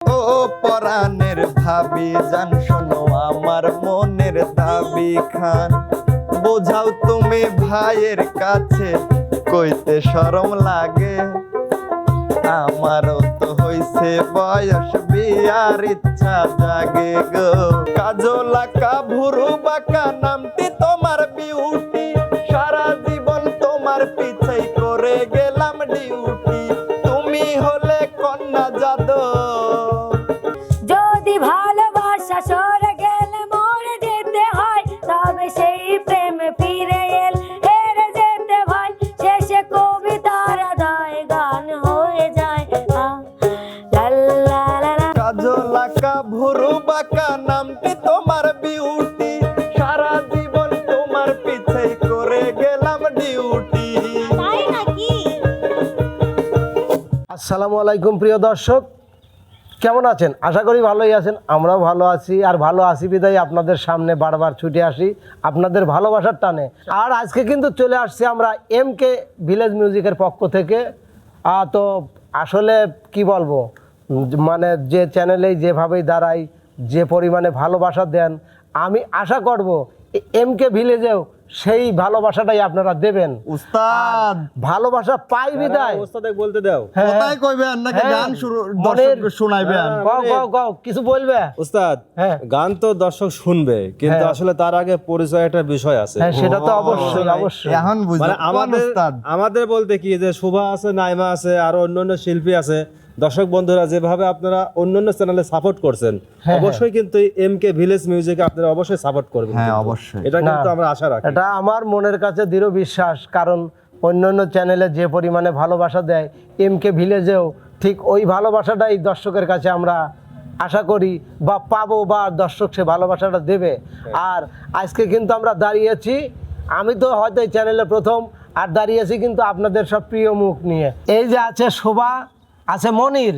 ও পরাণের ভাবি জান শোনো আমার মনের দাবি খান, বোঝাও তুমি ভাইয়ের কাছে কইতে শরম লাগে। আমারও তো হইছে বয়স বিয়ার ইচ্ছা জাগে গো। কাজলাকা ভুরু বাঁকা নামটি তোমার বিউটি, সারা জীবন তোমার পিছাই করে গেলাম ডিউটি। তুমি হলে কন্যা জাদু, যদি ভালোবাসা সরে গেলে মরে যেতে হয়, তবে সেই প্রেম ফিরে এল হেরে যেতে ভয়। শেষে কবিতার দায় গান হয়ে যায় লা লা লা লা। কাজলাকা ভুরু বাঁকা নামটি তোমার বিউটি, সারা জীবন তোমার পিছাই করে গেলাম ডিউটি। তাই নাকি? আসসালামু আলাইকুম প্রিয় দর্শক, কেমন আছেন? আশা করি ভালোই আছেন। আমরাও ভালো আছি, আর ভালো আছি বিদায় আপনাদের সামনে বারবার ছুটে আসি আপনাদের ভালোবাসার টানে। আর আজকে কিন্তু চলে আসছি আমরা MK ভিলেজ মিউজিকের পক্ষ থেকে। তো আসলে কি বলবো, মানে যে চ্যানেলেই যেভাবেই দাঁড়াই, যে পরিমাণে ভালোবাসা দেন, আমি আশা করব MK ভিলেজেও সেই ভালোবাসাটাই আপনারা দেবেন। উস্তাদ ভালোবাসা পাই বিদায় ওস্তাদে বলতে দাও। কোথায় কইবেন নাকি হ্যাঁ। গান শুরু দর্শককে শোনাইবেন? গাও কিছু বলবে? ওস্তাদ হ্যাঁ। গান তো দর্শক শুনবে, কিন্তু হ্যাঁ। আসলে তার আগে পরিচয় একটা বিষয় আছে। হ্যাঁ, সেটা তো অবশ্যই অবশ্যই। এখন মানে বুঝলাম আমাদের উস্তাদ। আমাদের বলতে কি যে শোভা আছে, নাইমা আছে, আর অন্যান্য শিল্পী আছে। দর্শক বন্ধুরা যেভাবে আপনারা অন্যান্য চ্যানেলে সাপোর্ট করছেন, হ্যাঁ, অবশ্যই কিন্তু MK ভিলেজ মিউজিকে আপনারা অবশ্যই সাপোর্ট করবেন। হ্যাঁ, কিন্তু। অবশ্যই। এটা কিন্তু না, আমরা আশা রাখি। এটা আমার মনের কাছে দৃঢ় বিশ্বাস, কারণ অন্যান্য চ্যানেলে যে পরিমাণে ভালোবাসা দেয়, MK ভিলেজেও ঠিক ওই ভালোবাসাটাই দর্শকের কাছে আমরা আশা করি বা পাবো, বা দর্শক সে ভালোবাসাটা দেবে। আর আজকে কিন্তু আমরা দাঁড়িয়েছি, আমি তো হয়তো এই চ্যানেলে প্রথম, আর দাঁড়িয়েছি কিন্তু আপনাদের সব প্রিয় মুখ নিয়ে। এই যে আছে শোভা, আছে মনির,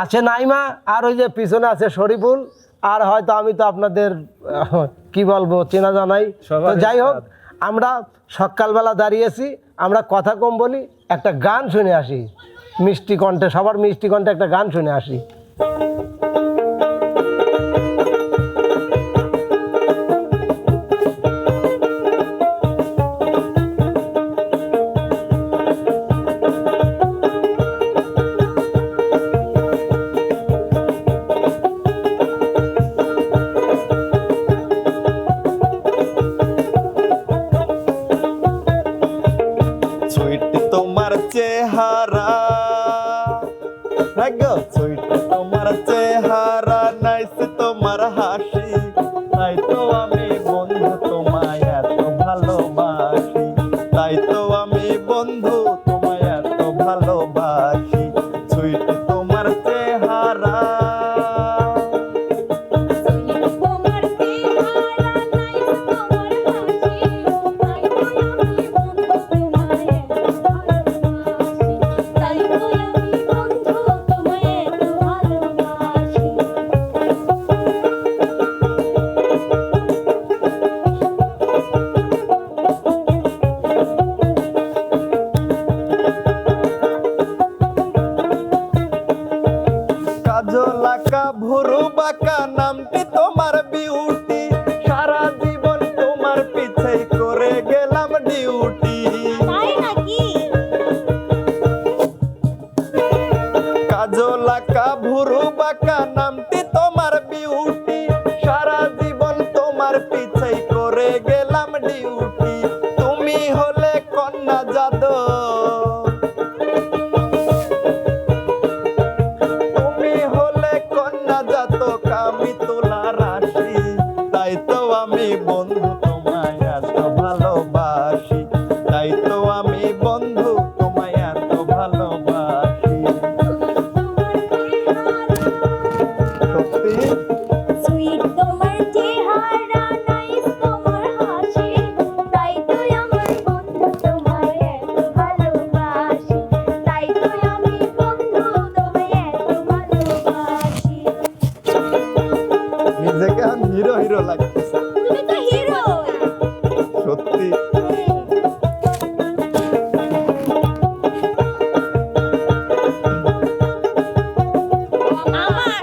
আছে নাইমা, আর ওই যে পিছনে আছে শরীফুল, আর হয়তো আমি তো আপনাদের কি বলবো চেনা জানাই। তো যাই হোক, আমরা সকালবেলা দাঁড়িয়েছি, আমরা কথা কম বলি, একটা গান শুনে আসি মিষ্টি কণ্ঠে, সবার মিষ্টি কণ্ঠে একটা গান শুনে আসি। সুইট তোমার চেহারা, সুইট তোমার চেহারা, নাইস তোমার হাসি, তাই তো আমি বন্ধু তোমায় এত ভালোবাসি, তাই তো আমি বন্ধু তোমায় এত ভালোবাসি। সুইট তোমার চেহারা, কাজলাকা ভুরু বাঁকা নামটি তোমার বিউটি, সারা জীবন তোমার পিছাই করে গেলাম ডিউটি। তাই নাকি? কাজলাকা ভুরু বাঁকা নামটি তোমার বিউটি, সারা জীবন তোমার পিছাই করে গেলাম ডিউটি। তুমি হলে কন্যা জাদু, তুমি হলে কন্যা জাতক, আমি তোলা রাশি, তাই তো আমি বন্ধু তোমায় এত ভালোবাসি, তাই তো আমি বন্ধু তোমায় এত ভালোবাসি। সত্যি সুইট তোমার চেহারা, নাইস তোমার হাসি, তাই তো আমার বন্ধু তোমায় এত ভালোবাসি, তাই তো আমি বন্ধু তোমায় এত ভালোবাসি। নিজেকে আমি হিরো হিরো লাগতেছে তুমি তো হিরো। সত্যি। আমার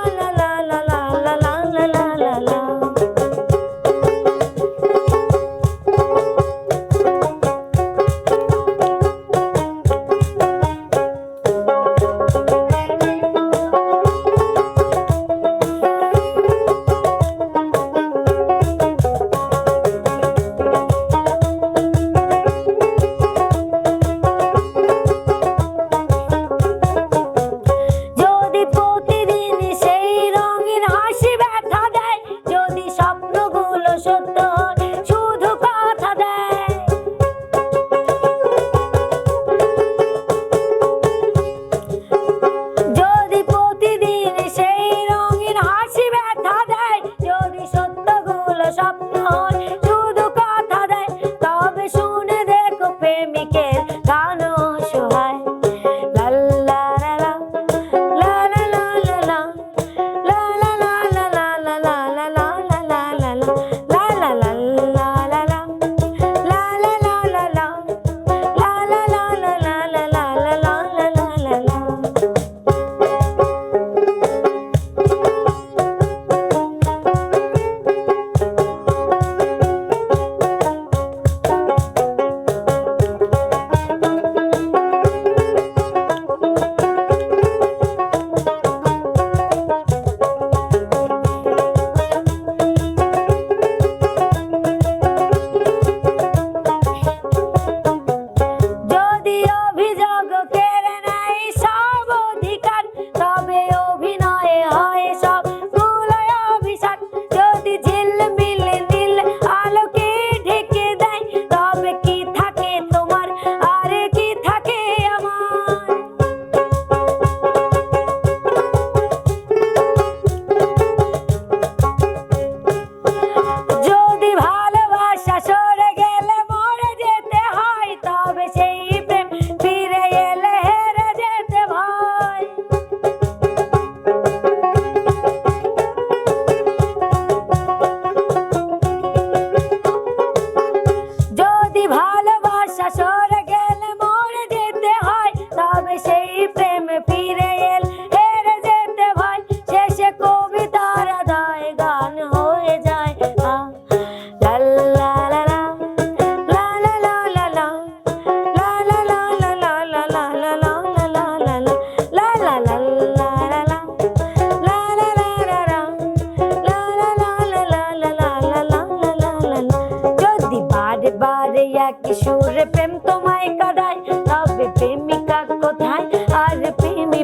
লা লা লা লা লা লা লা লা লা লা।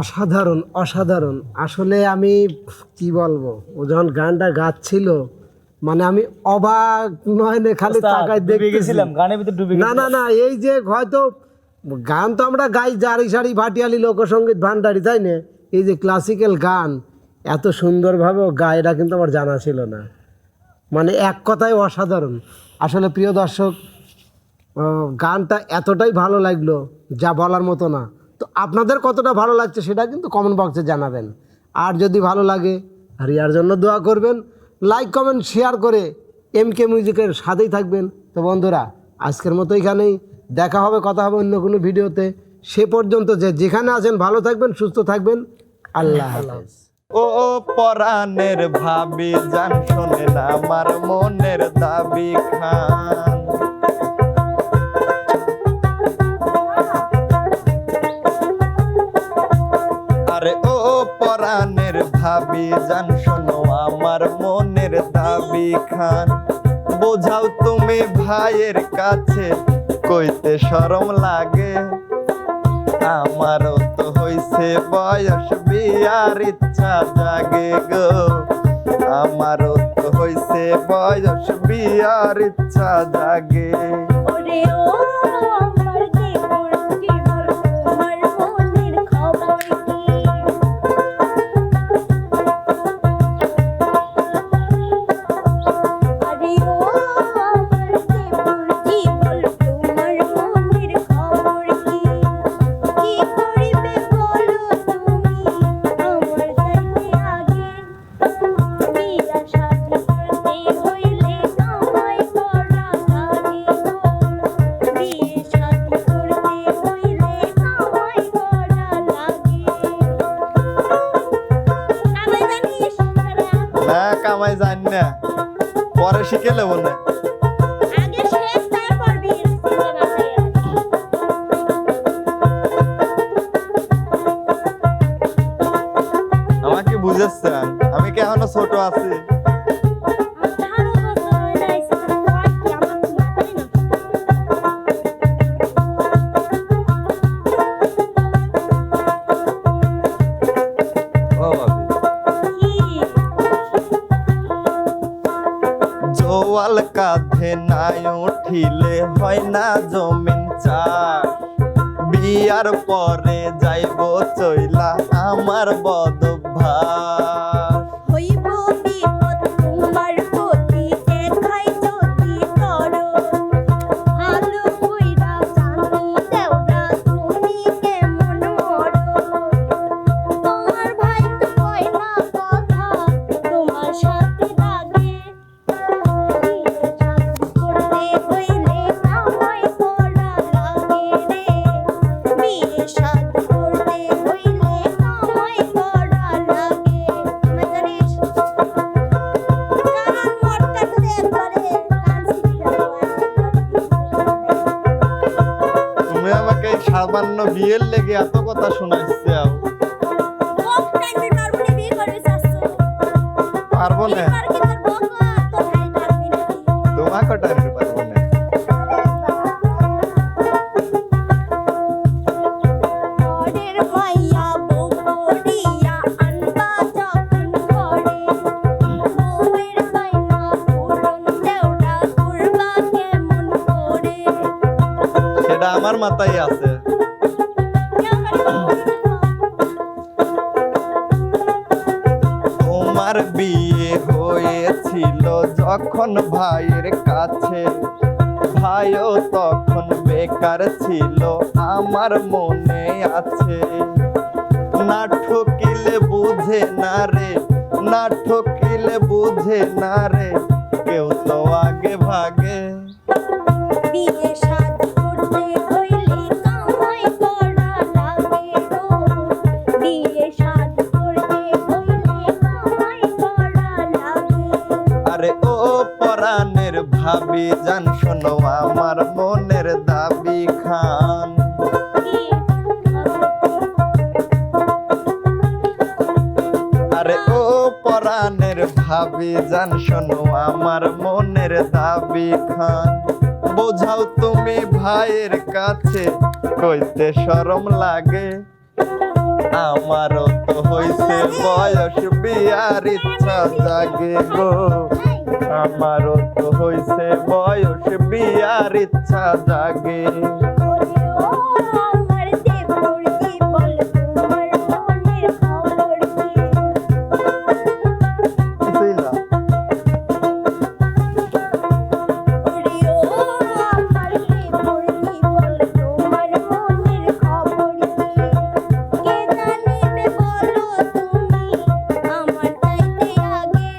অসাধারণ অসাধারণ। আসলে আমি কি বলবো, ও যখন গানটা গাচ্ছিল মানে আমি অবাক নয়নে খালি তাকায় দেখতেছিলাম। গানের ভিতর ডুবে না না না, এই যে হয়তো গান তো আমরা গাই জারি সারি ভাটিয়ালি লোকসঙ্গীত ভান্ডারি, তাই না? এই যে ক্লাসিক্যাল গান এত সুন্দরভাবে গায়, এটা কিন্তু আমার জানা ছিল না। মানে এক কথায় অসাধারণ। আসলে প্রিয় দর্শক, গানটা এতটাই ভালো লাগলো যা বলার মতো না। তো আপনাদের কতটা ভালো লাগছে সেটা কিন্তু কমেন্ট বক্সে জানাবেন। আর যদি ভালো লাগে রিয়ার জন্য দোয়া করবেন, লাইক কমেন্ট শেয়ার করে এমকে মিউজিকের সাথেই থাকবেন। তো বন্ধুরা, আজকের মতো এখানেই, দেখা হবে, কথা হবে অন্য কোনো ভিডিওতে। সে পর্যন্ত যেখানে আছেন ভালো থাকবেন, সুস্থ থাকবেন। আল্লাহ হাফেজ। ও পরাণের ভাবি জান শোনে না আমার মনের দাবি খান। আরে ও পরাণের ভাবি জান শোনো আমার মনের দাবি খান। বোঝাও তুমি ভাইয়ের কাছে, কইতে শরম লাগে। আমারও তো হইছে বয়স, বিয়ার ইচ্ছা জাগে গো। আমারও তো হইছে বয়স, বিয়ার ইচ্ছা জাগে। ওরে ও আমার জীবন জীবন, তোমার মনের খবর কি? আরে ও আমার জীবন জীবন, তোমার মনের খবর কি? কি করিবে বলো তুমি আমার যাইতে আগে? বিয়া শাদী করতে হইলে কামাই করা লাগে গো। বিয়ে শাদী করতে হইলে কামাই করা লাগে। কামাই জানিস? না কামাই জানি না, পরে শিখে নেবো না। আগে শেষ, তারপর বিয়ের চিন্তা মাথায় রাখ। আমাকে বুঝেছেন, আমি কি এখনো ছোট আছি? আমার 18 বছর হয়ে যাইছে, আমার কি আমার তো মাথায় না। ও ভাবি, কি জোয়াল কাঁধে নাই উঠিলে হয় না জমিন চাষ। বিয়ার পরে যাইব চইলা আমার বদভ্যাস। হইব বিপদ তোমার প্রতি, দেখাই যদি করো। ভালো কইরা জানি দেওরা তুমি কেমন মরো। তোমার ভাই তো কয় না কথা, তোমার সাথে লাগে। বিয়ে শাদী করতে হইলে কামাই করা লাগে রে। বিয়ে শাদী করতে হইলে কামাই করা লাগে। আমার জানিস, কারণ মরটা তো একবারে কানসি দেওয়া। তুমি আমাকে এই সামান্য বিয়ের লেগে এত কথা শোনাচ্ছে। কোক টাইমের মারবনি বিয়ে করবে চাচ্ছো? পারবো না, এবার কি তোর বকা তোর ভাই পারবি নাকি? তোমাকে টানতে পারবো না। ঘরের মাইয়া বউ করিয়া আনবা যখন ঘরে, বউয়ের বায়না পূরণ দেওরা করবা কেমন আমার মাথায় আছে। তোমার বিয়ে হয়েছিল যখন ভাইয়ের কাছে, ভাইও তখন বেকার ছিল আমার মনে আছে। না ঠকিলে বুঝে না রে, না ঠকিলে বুঝে না রে, কেউ তো আগে ভাগে। বিয়ে শাদী করতে হইলে কামাই করা লাগে গো, বিয়ে শাদী করতে হইলে কামাই করা লাগে। আরে ও পরাণের ভাবি জান শোনো আমার মনের দাবি খান। আরে ও পরাণের ভাবি জান শোনো আমার মনের দাবি খান। বোঝাও তুমি ভাইয়ের কাছে, কইতে শরম লাগে। আমারও তো হইছে বয়স, বিয়ার ইচ্ছা জাগে গো। আমারও তো হইছে বয়স, বিয়ার ইচ্ছা জাগে। ওরে ও আমার দেবর কি বল তোমার মনের খবর কি? বুঝলা? ওরে ও আমার দেবর কি বল তোমার মনের খবর কি? কে জানিবে বলো তুমি আমার চাইতে আগে।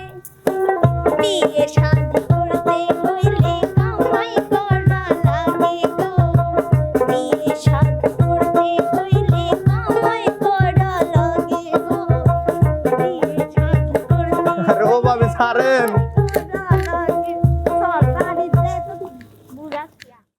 বিয়ে শাদী করতে হইলে কামাই করা লাগে গো, বিয়ে শাদী করতে হইলে কামাই করা লাগে গো, বিয়ে শাদী করতে আরে ও ভাবি ছাড়েন।